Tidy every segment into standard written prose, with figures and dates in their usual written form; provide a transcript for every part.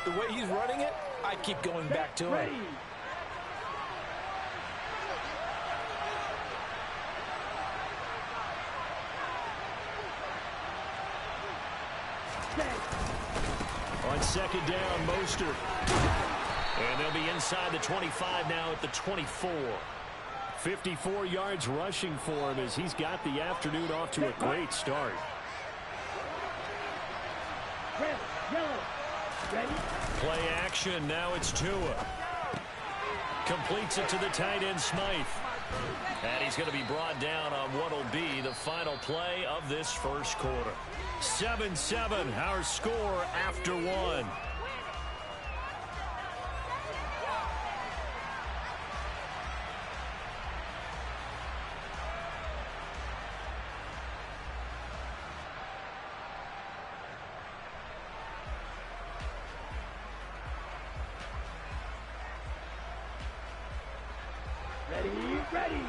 The way he's running it, I keep going back to him. On second down, Mostert. And they'll be inside the 25 now at the 24. 54 yards rushing for him as he's got the afternoon off to a great start. Red, yellow, ready? Play action, now it's Tua. Completes it to the tight end, Smythe. And he's going to be brought down on what will be the final play of this first quarter. 7-7, our score after one. Ready.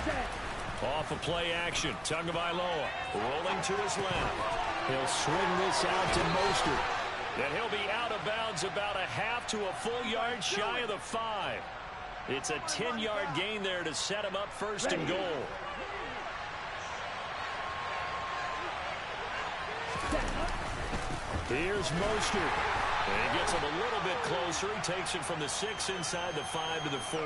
Set. Off of play action, Tagovailoa rolling to his left. He'll swing this out to Mostert. And he'll be out of bounds about a half to a full yard shy of the 5. It's a 10-yard gain there to set him up first and goal. Here's Mostert. And he gets him a little bit closer. He takes it from the 6 inside the 5 to the 4.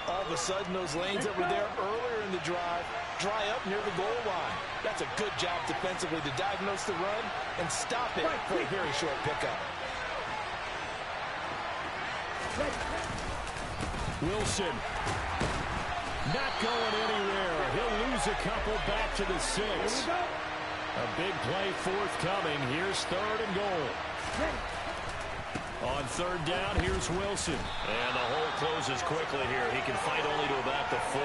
All of a sudden, those lanes that were there earlier in the drive dry up near the goal line. That's a good job defensively to diagnose the run and stop it for a very short pickup. Wilson. Not going anywhere. He'll lose a couple back to the 6. A big play forthcoming. Here's third and goal. On third down, here's Wilson. And the hole closes quickly here. He can fight only to about the 4.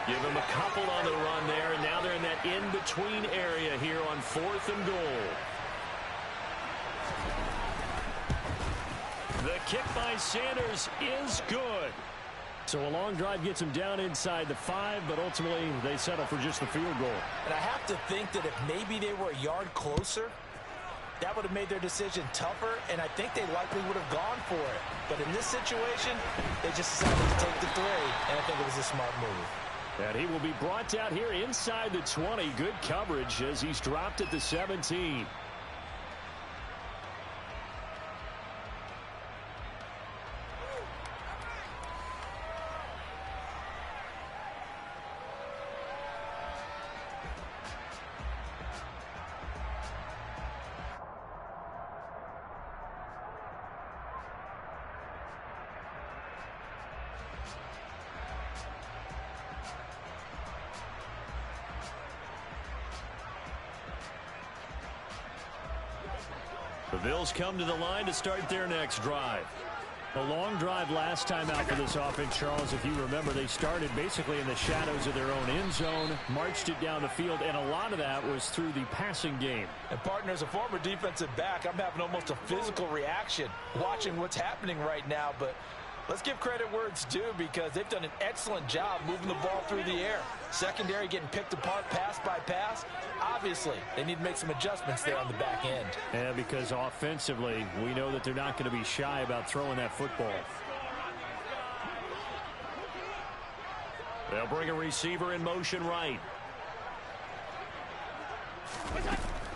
Give him a couple on the run there, and now they're in that in-between area here on fourth and goal. The kick by Sanders is good. So a long drive gets him down inside the 5, but ultimately they settle for just the field goal. And I have to think that if maybe they were a yard closer, that would have made their decision tougher, and I think they likely would have gone for it. But in this situation, they just decided to take the 3, and I think it was a smart move. And he will be brought down here inside the 20. Good coverage as he's dropped at the 17. The Bills come to the line to start their next drive. A long drive last time out for this offense, Charles. If you remember, they started basically in the shadows of their own end zone, marched it down the field, and a lot of that was through the passing game. And, partner, as a former defensive back, I'm having almost a physical reaction watching what's happening right now. But let's give credit where it's due because they've done an excellent job moving the ball through the air. Secondary getting picked apart pass by pass. Obviously, they need to make some adjustments there on the back end. And because offensively, we know that they're not going to be shy about throwing that football. They'll bring a receiver in motion right.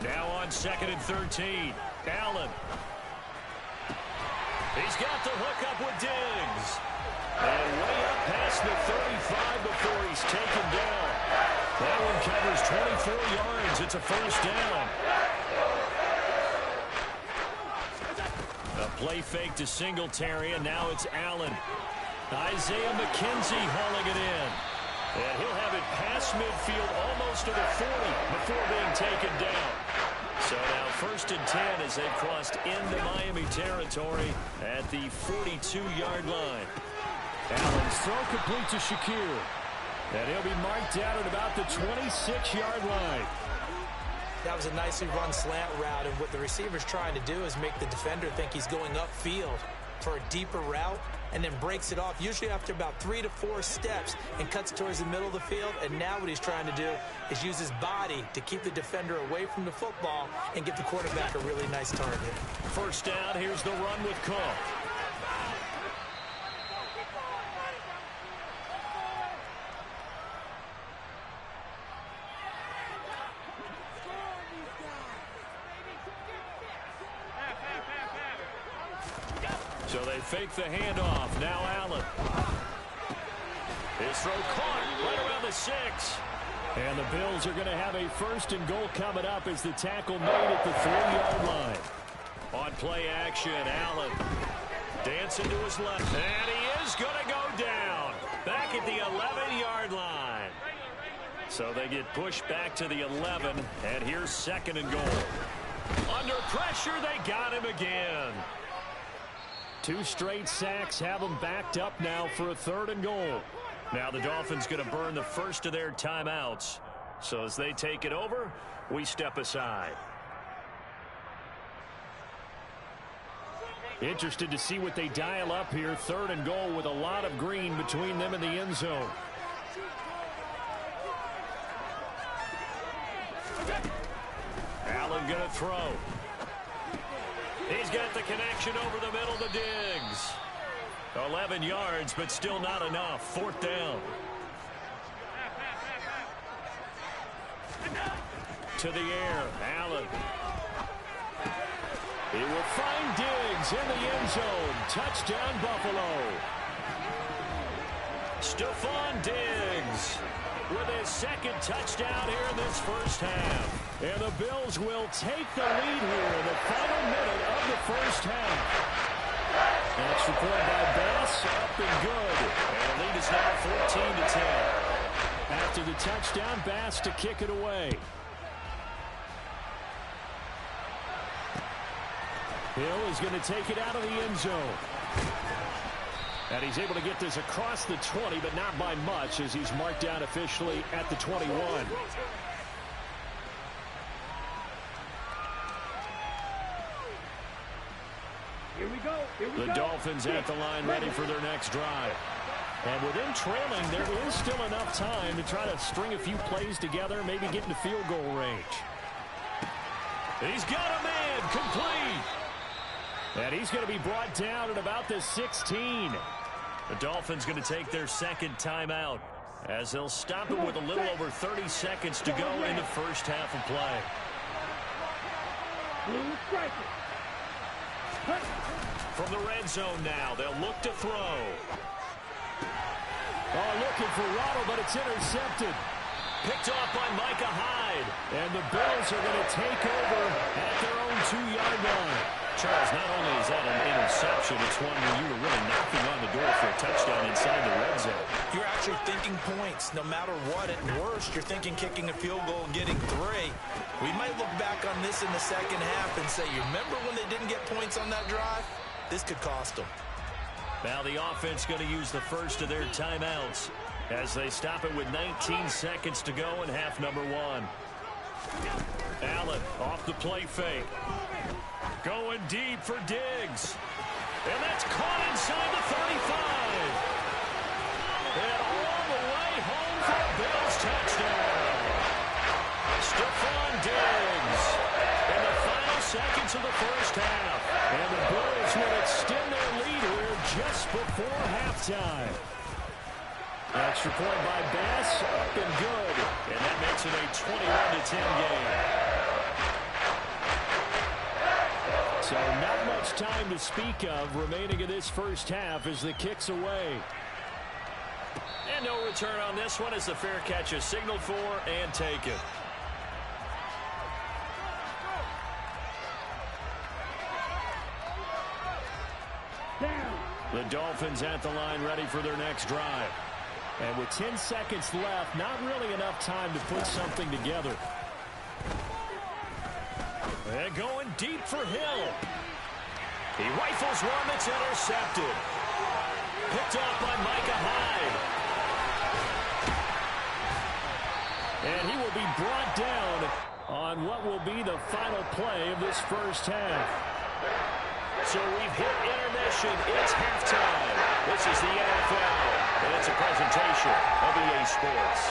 Now on 2nd and 13. Allen. He's got the hook up with Diggs. And way up past the 35 before he's taken down. That one covers 24 yards. It's a first down. A play fake to Singletary, and now it's Allen. Isaiah McKenzie hauling it in. And he'll have it past midfield almost to the 40 before being taken down. So now 1st and 10 as they've crossed into Miami territory at the 42-yard line. Allen's throw complete to Shakir. And he'll be marked down at about the 26-yard line. That was a nicely run slant route, and what the receiver's trying to do is make the defender think he's going upfield. for a deeper route and then breaks it off, usually after about 3 to 4 steps, and cuts towards the middle of the field. And now what he's trying to do is use his body to keep the defender away from the football and give the quarterback a really nice target. First down, here's the run with Cook. So they fake the handoff. Now Allen. His throw caught right around the 6. And the Bills are going to have a 1st and goal coming up as the tackle made at the 3-yard line. On play action, Allen dancing to his left. And he is going to go down. Back at the 11-yard line. So they get pushed back to the 11. And here's 2nd and goal. Under pressure, they got him again. 2 straight sacks have them backed up now for a 3rd and goal. Now the Dolphins going to burn the first of their timeouts. So as they take it over, we step aside. Interested to see what they dial up here. 3rd and goal with a lot of green between them and the end zone. Allen going to throw. He's got the connection over the middle to Diggs. 11 yards, but still not enough. 4th down. To the air, Allen. He will find Diggs in the end zone. Touchdown, Buffalo. Stephon Diggs with his 2nd touchdown here in this first half. And the Bills will take the lead here in the final minute of the first half. Extra point by Bass, up and good. And the lead is now 14-10. After the touchdown, Bass to kick it away. Hill is going to take it out of the end zone. And he's able to get this across the 20, but not by much, as he's marked down officially at the 21. Here we go. The Dolphins at the line, ready for their next drive. And with them trailing, there is still enough time to try to string a few plays together, maybe get into field goal range. He's got a man, complete. And he's going to be brought down at about the 16. The Dolphins going to take their 2nd timeout as they'll stop it with a little over 30 seconds to go in the first half of play. From the red zone now, they'll look to throw. Oh, looking for Waddle, but it's intercepted. Picked off by Micah Hyde. And the Bills are going to take over at their own 2-yard line. Charles, not only is that an interception, it's one where you were really knocking on the door for a touchdown inside the red zone. You're actually thinking points. No matter what, at worst, you're thinking kicking a field goal and getting 3. We might look back on this in the second half and say, you remember when they didn't get points on that drive? This could cost them. Now the offense going to use the first of their timeouts as they stop it with 19 seconds to go in half number 1. Allen off the play fake. Going deep for Diggs. And that's caught inside the 35. And all the way home for a Bills touchdown. Stephon Diggs in the final seconds of the first half. And the Bills will extend their lead here just before halftime. Extra point by Bass, up and good. And that makes it a 21-10 game. So not much time to speak of remaining in this first half as the kick's away. And no return on this one as the fair catch is signaled for and taken. The Dolphins at the line ready for their next drive. And with 10 seconds left, not really enough time to put something together. And going deep for Hill. He rifles one that's intercepted. Picked off by Micah Hyde. And he will be brought down on what will be the final play of this first half. So we've hit intermission. It's halftime. This is the NFL, and it's a presentation of EA Sports.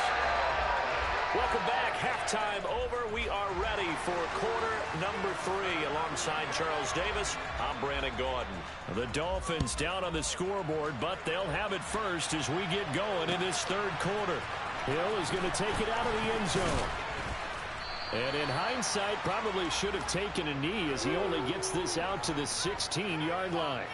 Welcome back. Halftime over. We are ready for quarter number 3. Alongside Charles Davis, I'm Brandon Gaudin. The Dolphins down on the scoreboard, but they'll have it first as we get going in this third quarter. Hill is going to take it out of the end zone. And in hindsight, probably should have taken a knee as he only gets this out to the 16-yard line.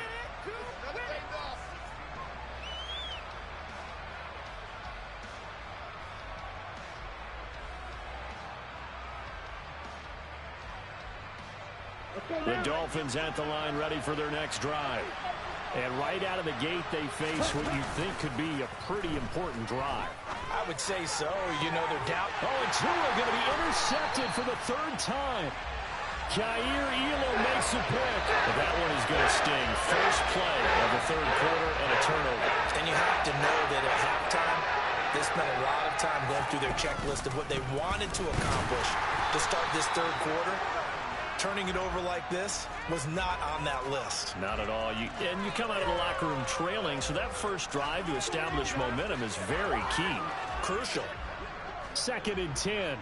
The Dolphins at the line ready for their next drive. And right out of the gate, they face what you think could be a pretty important drive. I would say so. You know, they're down. Oh, and Tua going to be intercepted for the third time. Jair Elam makes a pick. But that one is going to sting. First play of the third quarter and a turnover. And you have to know that at halftime, they spent a lot of time going through their checklist of what they wanted to accomplish to start this third quarter. Turning it over like this was not on that list. Not at all. And you come out of the locker room trailing, so that first drive to establish momentum is very key. Crucial. 2nd and 10.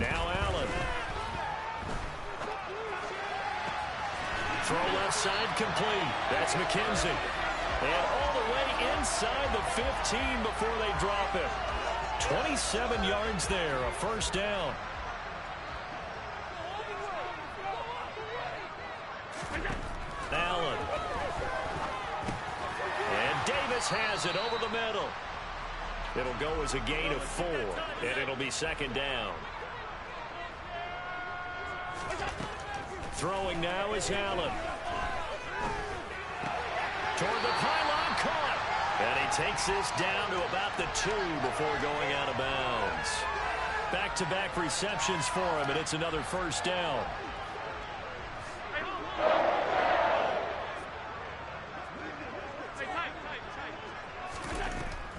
Now Allen. Throw left side complete. That's McKenzie. And all the way inside the 15 before they drop him. 27 yards there, a first down. Allen. And Davis has it over the middle. It'll go as a gain of 4, and it'll be 2nd down. Throwing now is Allen. Toward the pylon, caught. And he takes this down to about the 2 before going out of bounds. Back-to-back receptions for him, and it's another first down.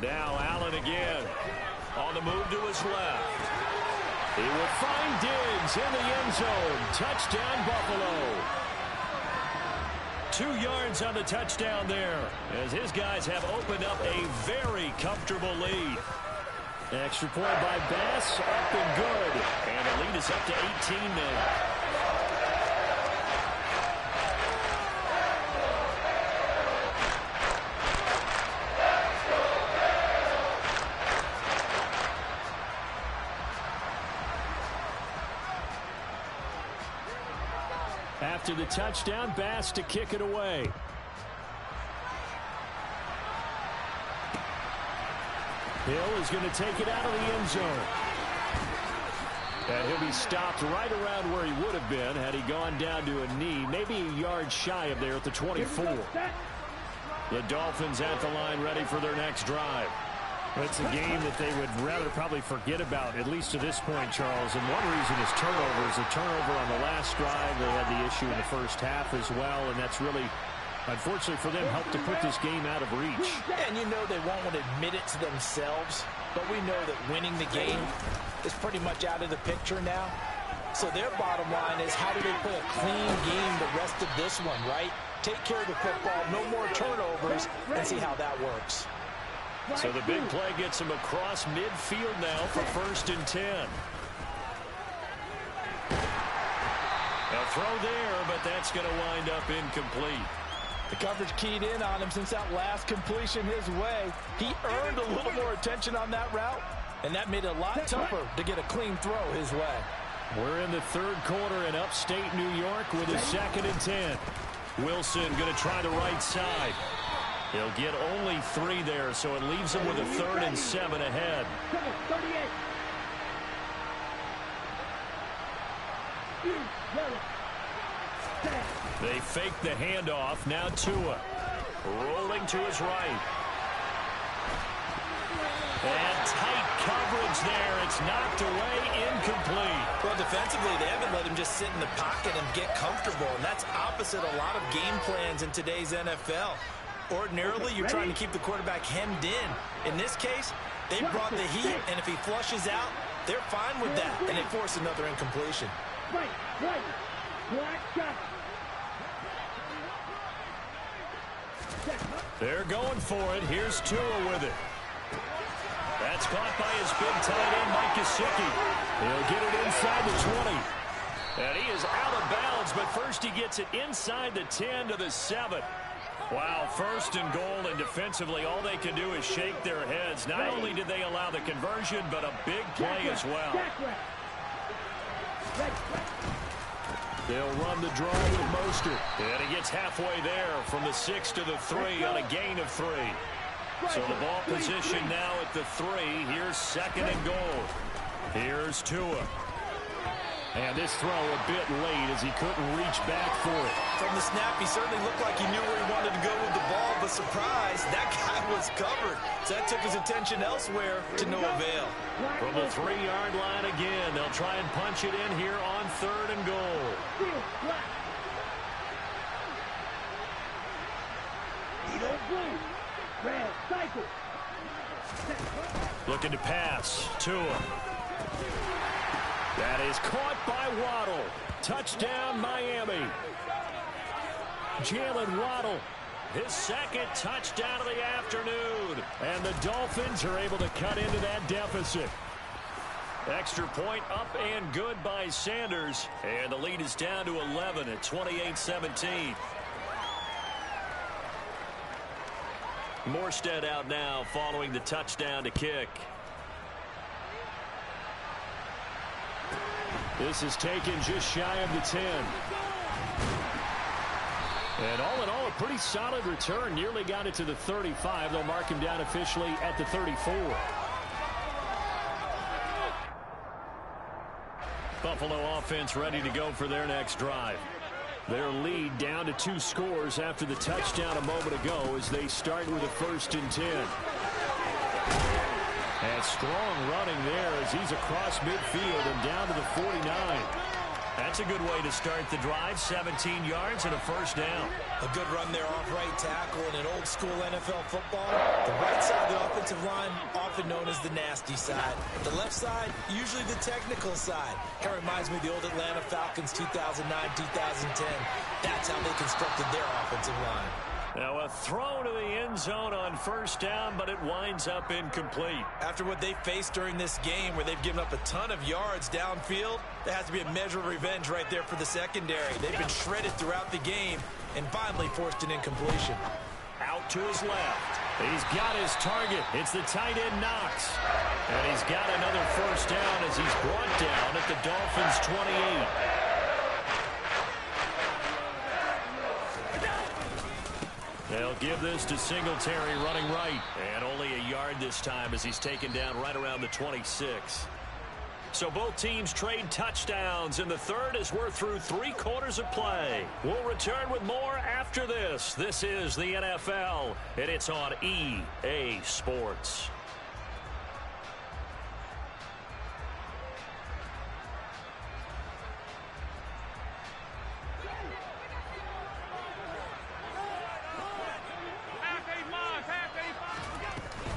Now Allen again. On the move to his left. He will find Diggs in the end zone. Touchdown, Buffalo. 2 yards on the touchdown there, as his guys have opened up a very comfortable lead. Extra point by Bass, up and good. And the lead is up to 18 now. After the touchdown, Bass to kick it away. Hill is going to take it out of the end zone. And he'll be stopped right around where he would have been had he gone down to a knee, maybe a yard shy of there at the 24. The Dolphins at the line ready for their next drive. It's a game that they would rather probably forget about, at least to this point, Charles. And one reason is turnovers. A turnover on the last drive. They had the issue in the first half as well, and that's really, unfortunately for them, helped to put this game out of reach. And you know they won't want to admit it to themselves, but we know that winning the game is pretty much out of the picture now. So their bottom line is, how do they play a clean game the rest of this one, right? Take care of the football, no more turnovers, and see how that works. So the big play gets him across midfield now for 1st and 10. A throw there, but that's going to wind up incomplete. The coverage keyed in on him since that last completion his way. He earned a little more attention on that route, and that made it a lot tougher to get a clean throw his way. We're in the third quarter in upstate New York with a 2nd and 10. Wilson going to try the right side. He'll get only 3 there, so it leaves him with a 3rd and 7 ahead. They fake the handoff. Now Tua rolling to his right. And tight coverage there. It's knocked away, incomplete. Well, defensively, they haven't let him just sit in the pocket and get comfortable, and that's opposite a lot of game plans in today's NFL. Ordinarily, you're trying to keep the quarterback hemmed in. In this case, they brought the heat, and if he flushes out, they're fine with that, and they force another incompletion. They're going for it. Here's Tua with it. That's caught by his big tight end, Mike Gesicki. He'll get it inside the 20. And he is out of bounds, but first he gets it inside the 10 to the 7. Wow, first and goal, and defensively all they can do is shake their heads. Not only did they allow the conversion, but a big play as well. They'll run the draw with Mostert. And he gets halfway there from the 6 to the 3 on a gain of 3. So the ball position now at the 3. Here's second and goal. Here's Tua. And this throw a bit late as he couldn't reach back for it. From the snap, he certainly looked like he knew where he wanted to go with the ball, but surprise, that guy was covered. So that took his attention elsewhere to no avail. From the 3-yard line again, they'll try and punch it in here on third and goal. Looking to pass. Tua. That is caught by Waddle. Touchdown, Miami. Jalen Waddle, his second touchdown of the afternoon. And the Dolphins are able to cut into that deficit. Extra point up and good by Sanders. And the lead is down to 11 at 28-17. Morstead out now following the touchdown to kick. This is taken just shy of the 10. And all in all, a pretty solid return. Nearly got it to the 35. They'll mark him down officially at the 34. Buffalo offense ready to go for their next drive. Their lead down to 2 scores after the touchdown a moment ago as they start with a 1st and 10. And strong running there as he's across midfield and down to the 49. That's a good way to start the drive. 17 yards and a 1st down. A good run there off right tackle in an old school NFL football. The right side of the offensive line, often known as the nasty side. The left side, usually the technical side. Kind of reminds me of the old Atlanta Falcons 2009-2010. That's how they constructed their offensive line. Now a throw to the end zone on 1st down, but it winds up incomplete. After what they faced during this game where they've given up a ton of yards downfield, there has to be a measure of revenge right there for the secondary. They've been shredded throughout the game and finally forced an incompletion. Out to his left. He's got his target. It's the tight end Knox. And he's got another 1st down as he's brought down at the Dolphins' 28. They'll give this to Singletary running right. And only a yard this time as he's taken down right around the 26. So both teams trade touchdowns in the third as we're through 3 quarters of play. We'll return with more after this. This is the NFL, and it's on EA Sports.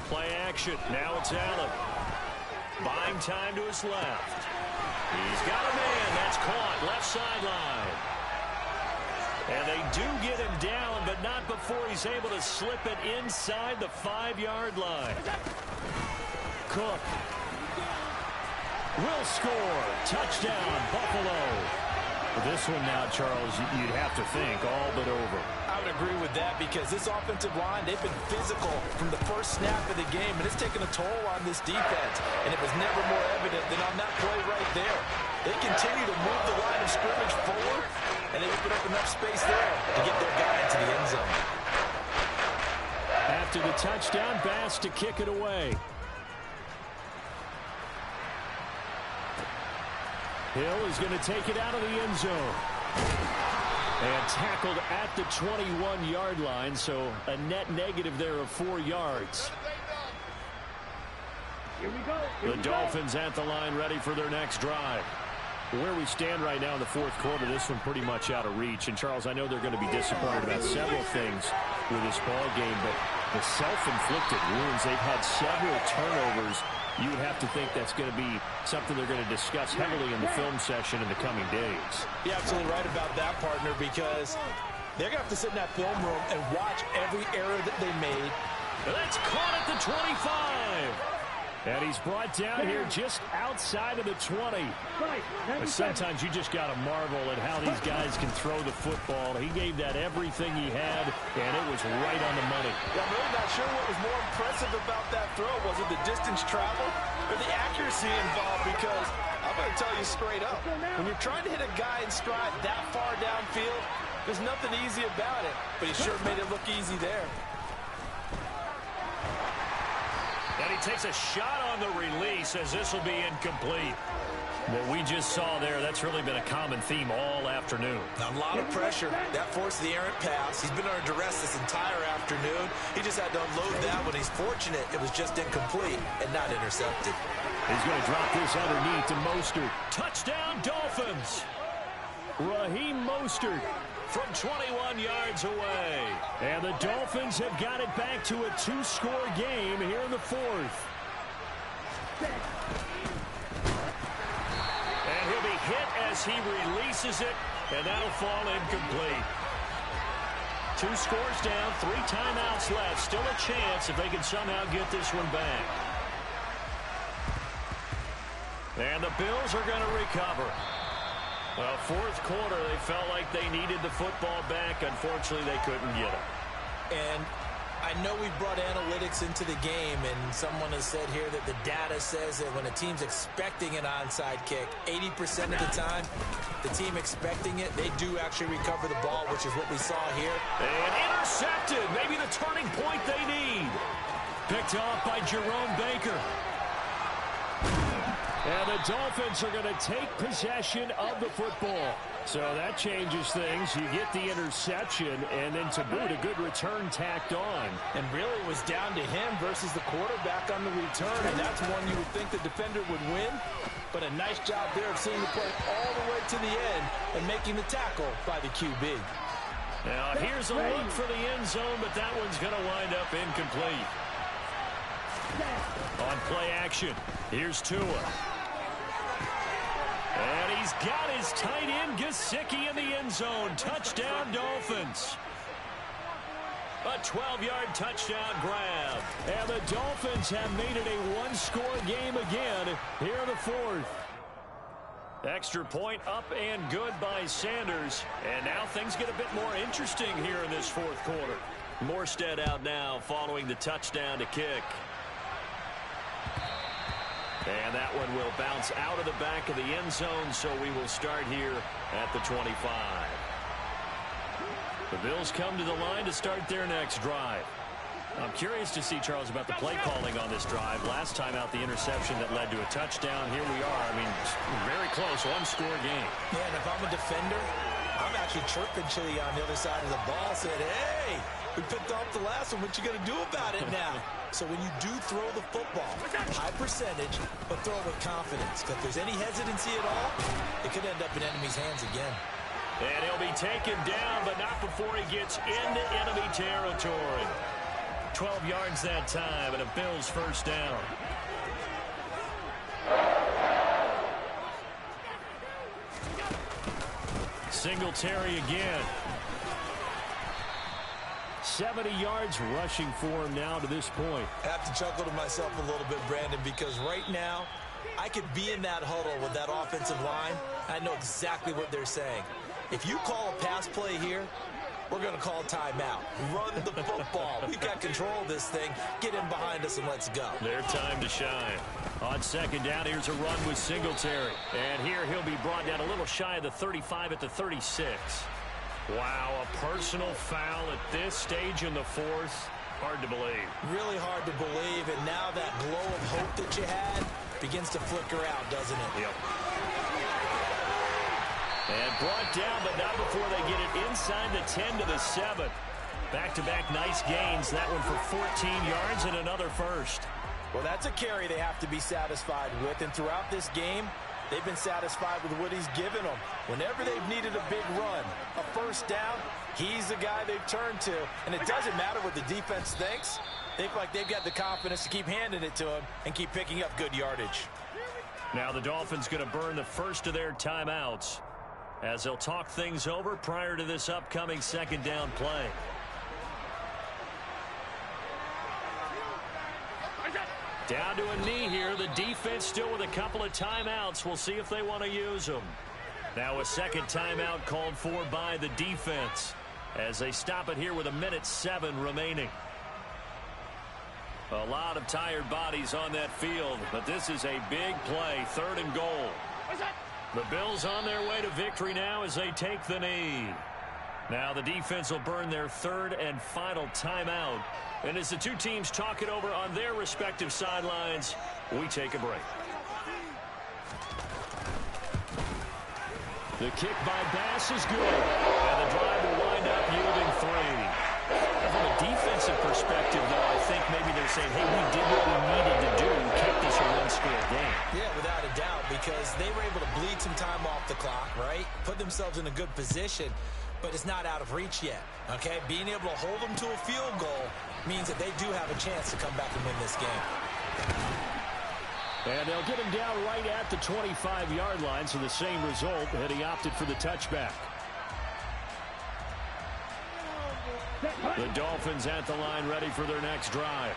Play action. Now it's Allen. Buying time to his left. He's got a man. That's caught. Left sideline. And they do get him down, but not before he's able to slip it inside the 5-yard line. Cook will score. Touchdown, Buffalo. This one now, Charles, you'd have to think all but over. I would agree with that because this offensive line, they've been physical from the first snap of the game, and it's taken a toll on this defense. And it was never more evident than on that play right there. They continue to move the line of scrimmage forward, and they open up enough space there to get their guy into the end zone. After the touchdown, Bass to kick it away. Hill is going to take it out of the end zone. And tackled at the 21-yard line, so a net negative there of 4 yards. Here we go. The Dolphins at the line ready for their next drive. Where we stand right now in the 4th quarter, this one pretty much out of reach. And, Charles, I know they're going to be disappointed about several things. with this ball game, but the self-inflicted wounds, they've had several turnovers. You would have to think that's going to be something they're going to discuss heavily in the film session in the coming days. You're absolutely right about that, partner, because they're going to have to sit in that film room and watch every error that they made. And that's caught at the 25. And he's brought down here just outside of the 20. But sometimes you just got to marvel at how these guys can throw the football. He gave that everything he had, and it was right on the money. Yeah, I'm really not sure what was more impressive about that throw. Was it the distance traveled or the accuracy involved? Because I'm going to tell you straight up, when you're trying to hit a guy in stride that far downfield, there's nothing easy about it. But he sure made it look easy there. And he takes a shot on the release as this will be incomplete. What we just saw there, that's really been a common theme all afternoon. A lot of pressure. That forced the errant pass. He's been under duress this entire afternoon. He just had to unload that one. He's fortunate it was just incomplete and not intercepted. He's going to drop this underneath to Mostert. Touchdown, Dolphins! Raheem Mostert from 21 yards away. And the Dolphins have got it back to a 2-score game here in the fourth. And he'll be hit as he releases it, and that'll fall incomplete. 2 scores down, 3 timeouts left. Still a chance if they can somehow get this one back. And the Bills are going to recover. Well, fourth quarter, they felt like they needed the football back. Unfortunately, they couldn't get it. And I know we brought analytics into the game, and someone has said here that the data says that when a team's expecting an onside kick, 80% of the time, the team expecting it, they do actually recover the ball, which is what we saw here. And intercepted. Maybe the turning point they need. Picked off by Jerome Baker. And the Dolphins are going to take possession of the football. So that changes things. You get the interception, and then to boot, a good return tacked on. And really it was down to him versus the quarterback on the return, and that's one you would think the defender would win. But a nice job there of seeing the play all the way to the end and making the tackle by the QB. Now here's a look for the end zone, but that one's going to wind up incomplete. On play action, here's Tua. And he's got his tight end, Gesicki, in the end zone. Touchdown, Dolphins. A 12-yard touchdown grab. And the Dolphins have made it a 1-score game again here in the fourth. Extra point up and good by Sanders. And now things get a bit more interesting here in this fourth quarter. Morstead out now following the touchdown to kick. And that one will bounce out of the back of the end zone, so we will start here at the 25. The Bills come to the line to start their next drive. I'm curious to see, Charles, about the play calling on this drive. Last time out, the interception that led to a touchdown. Here we are. I mean, very close, 1-score game. Yeah, and if I'm a defender, I'm actually chirping Chili on the other side of the ball, said, hey, we picked off the last one. What you going to do about it now? So when you do throw the football, high percentage, but throw it with confidence. Because if there's any hesitancy at all, it could end up in enemy's hands again. And he'll be taken down, but not before he gets into enemy territory. 12 yards that time, and a Bills first down. Singletary again. 70 yards rushing for him now to this point. I have to chuckle to myself a little bit, Brandon, because right now I could be in that huddle with that offensive line. I know exactly what they're saying. If you call a pass play here, we're going to call timeout. Run the football. We've got control of this thing. Get in behind us and let's go. Their time to shine. On second down, here's a run with Singletary. And here he'll be brought down a little shy of the 35 at the 36. Wow, a personal foul at this stage in the fourth. Hard to believe. Really hard to believe, and now that glow of hope that you had begins to flicker out, doesn't it? Yep. And brought down, but not before they get it inside the 10 to the 7. Back-to-back nice gains. That one for 14 yards and another first. Well, that's a carry they have to be satisfied with, and throughout this game, they've been satisfied with what he's given them. Whenever they've needed a big run, a first down, he's the guy they've turned to. And it doesn't matter what the defense thinks. They feel like they've got the confidence to keep handing it to him and keep picking up good yardage. Now the Dolphins going to burn the first of their timeouts as they'll talk things over prior to this upcoming second down play. Down to a knee here. The defense still with a couple of timeouts. We'll see if they want to use them. Now a second timeout called for by the defense as they stop it here with 1:07 remaining. A lot of tired bodies on that field, but this is a big play, 3rd and goal. The Bills on their way to victory now as they take the knee. Now the defense will burn their 3rd and final timeout. And as the two teams talk it over on their respective sidelines, we take a break. The kick by Bass is good. And the drive will wind up yielding 3. From a defensive perspective, though, I think maybe they're saying, hey, we did what we needed to do and kept this a one-score game. Yeah, without a doubt, because they were able to bleed some time off the clock, right? Put themselves in a good position, but it's not out of reach yet, okay? Being able to hold them to a field goal means that they do have a chance to come back and win this game. And they'll get him down right at the 25-yard line, so the same result, and he opted for the touchback. The Dolphins at the line ready for their next drive.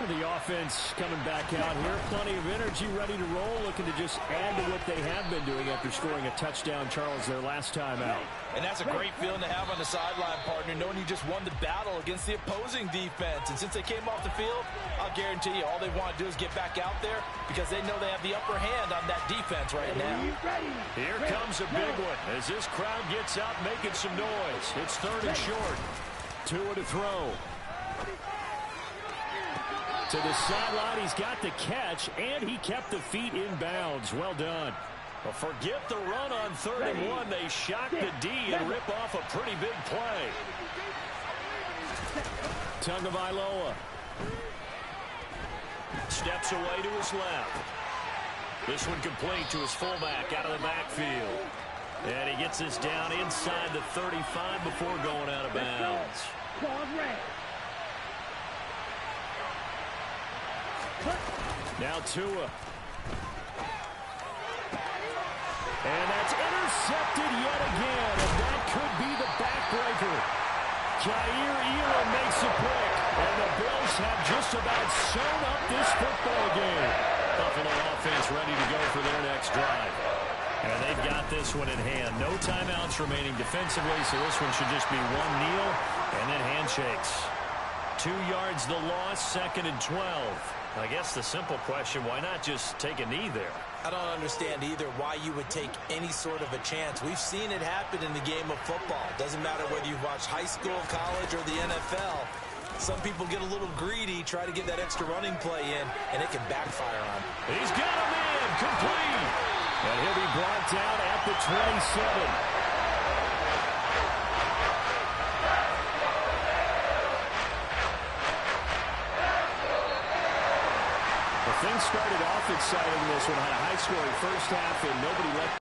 The offense coming back out here. Plenty of energy, ready to roll, looking to just add to what they have been doing after scoring a touchdown, Charles, their last time out. And that's a great feeling to have on the sideline, partner, knowing you just won the battle against the opposing defense. And since they came off the field, I'll guarantee you all they want to do is get back out there because they know they have the upper hand on that defense right now. Here comes a big one as this crowd gets out making some noise. It's 3rd and short. Tua to throw. To the sideline, he's got the catch, and he kept the feet in bounds. Well done. Well, forget the run on 3rd and 1. They shock the D and rip off a pretty big play. Tagovailoa steps away to his left. This one complete to his fullback out of the backfield. And he gets this down inside the 35 before going out of bounds. Now Tua. And that's intercepted yet again. And that could be the backbreaker. Jair Elam makes a pick. And the Bills have just about sewn up this football game. Buffalo offense ready to go for their next drive. And they've got this one in hand. No timeouts remaining defensively, so this one should just be one kneel and then handshakes. 2 yards the loss, 2nd and 12. I guess the simple question, why not just take a knee there? I don't understand either why you would take any sort of a chance. We've seen it happen in the game of football. Doesn't matter whether you've watched high school, college, or the NFL. Some people get a little greedy, try to get that extra running play in, and it can backfire on them. He's got a man, complete. And he'll be brought down at the 27. Things started off exciting in this one. Had a high-scoring first half, and nobody let